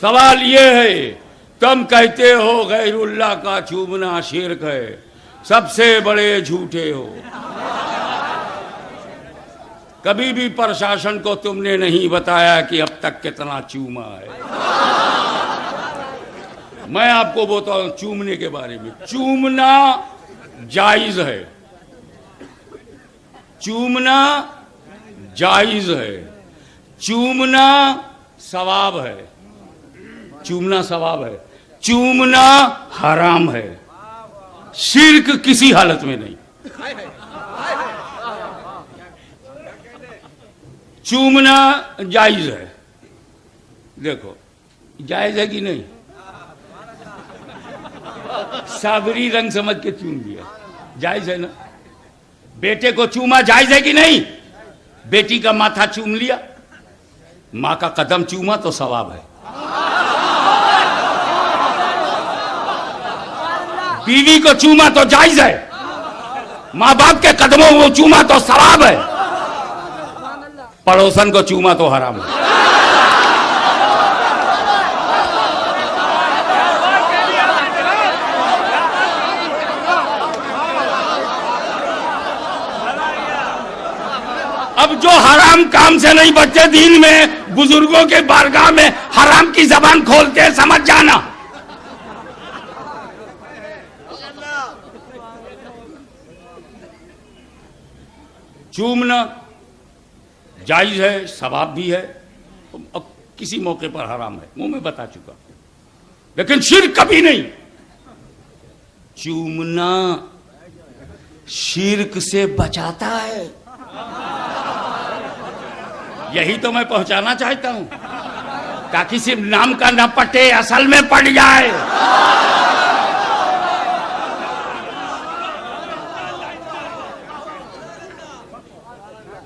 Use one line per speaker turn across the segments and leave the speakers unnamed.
सवाल ये है, तुम कहते हो गैरुल्लाह का चूमना शिर्क है, सबसे बड़े झूठे हो। कभी भी प्रशासन को तुमने नहीं बताया कि अब तक कितना चूमा है। मैं आपको बताऊं चूमने के बारे में। चूमना जायज है, चूमना जायज है, चूमना सवाब है, चूमना सवाब है, चूमना हराम है, शिर्क किसी हालत में नहीं। चूमना जायज है, देखो जायज है कि नहीं। साबरी रंग समझ के चूम दिया, जायज है ना। बेटे को चूमा जायज है कि नहीं। बेटी का माथा चूम लिया, मां का कदम चूमा तो सवाब है। बीवी को चूमा तो जायज है, मां बाप के कदमों को चूमा तो सवाब है, पड़ोसन को चूमा तो हराम है। अब जो हराम काम से नहीं बचते, दीन में बुजुर्गों के बारगाह में हराम की जबान खोलते हैं, समझ जाना। चूमना जायज है, सवाब भी है, अब किसी मौके पर हराम है, मुंह में बता चुका, लेकिन शिर्क कभी नहीं। चूमना शिर्क से बचाता है, यही तो मैं पहुंचाना चाहता हूं, ताकि सिर्फ नाम का न पटे, असल में पड़ जाए।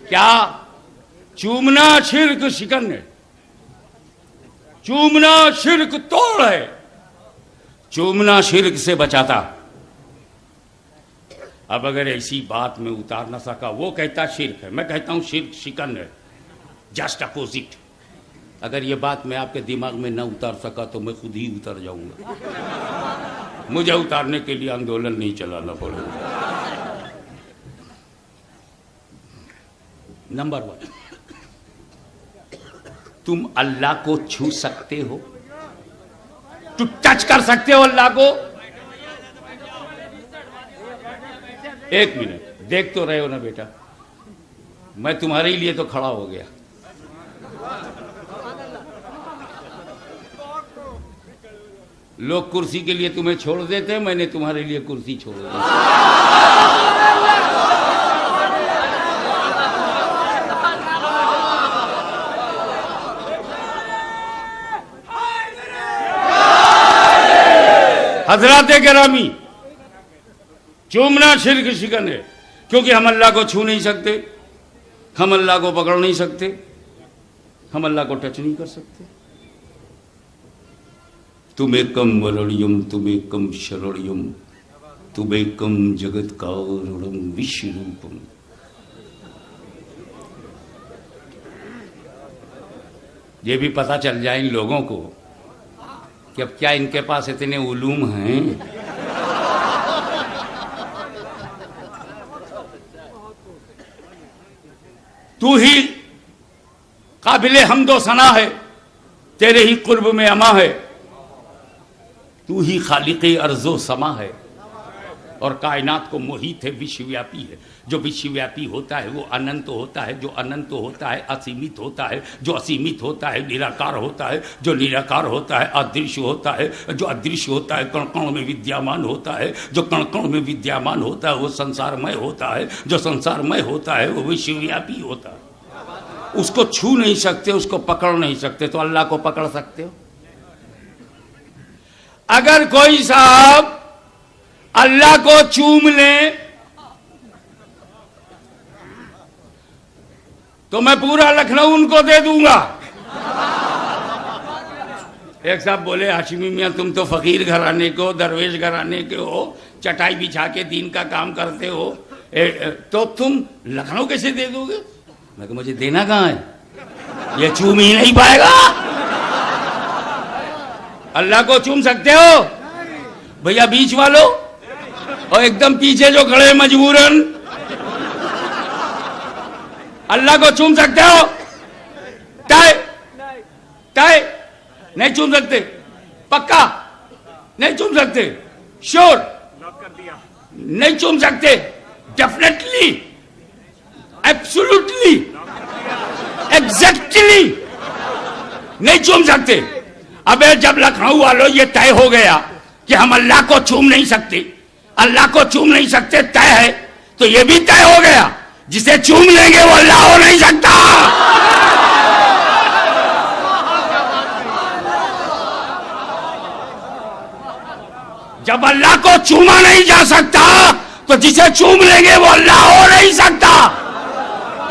क्या चूमना शिर्क शिकन है, चूमना शिर्क तोड़ है, चूमना शिर्क से बचाता। अब अगर ऐसी बात में उतार न सका, वो कहता शिर्क है, मैं कहता हूं शिर्क शिकन है, जस्ट अपोजिट। अगर ये बात मैं आपके दिमाग में न उतार सका तो मैं खुद ही उतर जाऊंगा। मुझे उतारने के लिए आंदोलन नहीं चलाना पड़ेगा। नंबर 1, तुम अल्लाह को छू सकते हो, तुम टच कर सकते हो अल्लाह को। एक मिनट, देख तो रहे हो ना बेटा, मैं तुम्हारे लिए तो खड़ा हो गया। लोग कुर्सी के लिए तुम्हें छोड़ देते, मैंने तुम्हारे लिए कुर्सी छोड़ दी। हजराते गिरामी, चूमना शिर्क शिकन है, क्योंकि हम अल्लाह को छू नहीं सकते, हम अल्लाह को पकड़ नहीं सकते, हम अल्लाह को टच नहीं कर सकते। तुमेकम वरणियम तुमेकम शरणियम तुमेकम जगत कारणम विश्व रूपम। ये भी पता चल जाए इन लोगों को कि अब क्या इनके पास इतने उलूम हैं। तू ही काबिले हम्दो सना है, तेरे ही कुर्ब में अमा है, तू ही खालिक़े अर्ज़ो समा है और कायनात को मोहित है, विश्वव्यापी है। जो विश्वव्यापी होता है वो अनंत होता है, जो अनंत होता है असीमित होता है, जो असीमित होता है निराकार होता है, जो निराकार होता है अदृश्य होता है, जो अदृश्य होता है कण कण में विद्यमान होता है, जो कण कण में विद्यमान होता है वो संसारमय होता है, जो संसारमय होता है वो विश्वव्यापी होता है। उसको छू नहीं सकते, उसको पकड़ नहीं सकते, तो अल्लाह को पकड़ सकते हो। अगर कोई साहब अल्लाह को चूम ले तो मैं पूरा लखनऊ उनको दे दूंगा। एक साहब बोले, हाशिमी मियां तुम तो फकीर घराने के हो, दरवेश घराने के हो, चटाई बिछा के दीन का काम करते हो, तो तुम लखनऊ कैसे दे दोगे? मैं कहा मुझे देना कहाँ है, ये चूम ही नहीं पाएगा। अल्लाह को चूम सकते हो भैया? बीच वालों और एकदम पीछे जो खड़े हैं मजबूरन, अल्लाह को चूम सकते हो? टाई टाई नहीं चूम सकते? पक्का नहीं चूम सकते? श्योर नहीं चूम सकते? डेफिनेटली, एब्सोल्युटली, एग्जैक्टली नहीं चूम सकते। अबे जब लखनऊ वालों ये तय हो गया कि हम अल्लाह को चूम नहीं सकते, अल्लाह को चूम नहीं सकते तय है, तो ये भी तय हो गया जिसे चूम लेंगे वो अल्लाह हो नहीं सकता। जब अल्लाह को चूमा नहीं जा सकता तो जिसे चूम लेंगे वो अल्लाह हो नहीं सकता।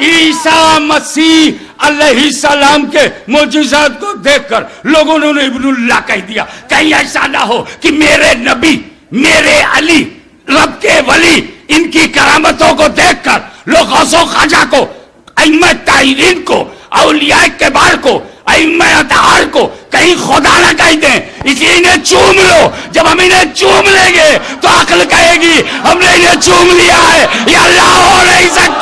ईसा मसीह अलैहिस्सलाम के मोजिज़ात को देखकर लोगों ने उन्हें इब्नुल्लाह कह दिया। कहीं ऐसा ना हो कि मेरे नबी, मेरे अली, रब के वली, इनकी करामतों को देखकर लोग गौसो ख्वाजा को, अइम्मा ताहिरीन को, औलिया किबार को, अइम्मा अतहार को कहीं खुदा ना कह दें, इसलिए इन्हें चूम लो। जब हम इन्हें चूम लेंगे तो अक्ल कहेगी हमने इन्हें चूम लिया है, ये अल्लाह हो नहीं सकता।